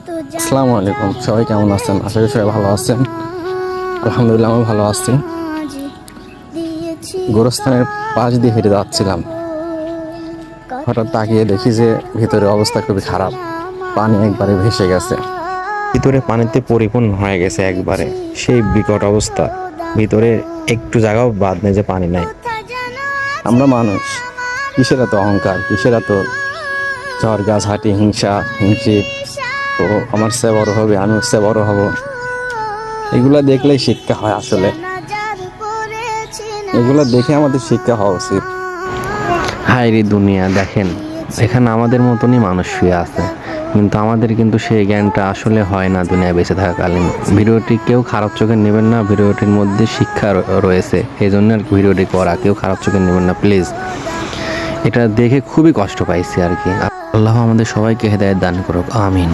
আসসালামু আলাইকুম, সবাই কেমন আছেন? আশা করি সবাই ভালো আছেন। আলহামদুলিল্লাহ আমি ভালো আছি। গোরস্থানের পাশ দিয়ে হেঁটে যাচ্ছিলাম, হঠাৎ তাকিয়ে দেখি যে ভিতরে অবস্থা খুবই খারাপ। পানি একবারে ভেসে গেছে, ভিতরে পানিতে পরিপূর্ণ হয়ে গেছে একবারে। সেই বিকট অবস্থা, ভিতরে একটু জায়গাও বাদ নেই যে পানি নাই। আমরা মানুষ, কিসের এত অহংকার, কিসের এত ঝড় গাছ হাঁটি হিংসা হিংসি, তো আমার চেয়ে বড় হবে, আমি ওর চেয়ে বড় হব, এগুলা দেখলেই শিক্ষা হয়। আসলে এগুলা দেখে আমাদের শিক্ষা হওয়া উচিত। হায় রে দুনিয়া, দেখেন এখানে আমাদের মতনই মানুষ শুয়ে আছে, কিন্তু আমাদের কিন্তু সেই জ্ঞানটা আসলে হয় না দুনিয়া বেঁচে থাকাকালীন। ভিডিওটি কেউ খারাপ চোখে নেবেন না, ভিডিওটির মধ্যে শিক্ষা রয়েছে, এই জন্য আর কি ভিডিওটি করা। কেউ খারাপ চোখে নেবেন না প্লিজ। এটা দেখে খুবই কষ্ট পাইছি আর কি। আল্লাহ আমাদের সবাইকে হেদায়েত দান করুক, আমিন।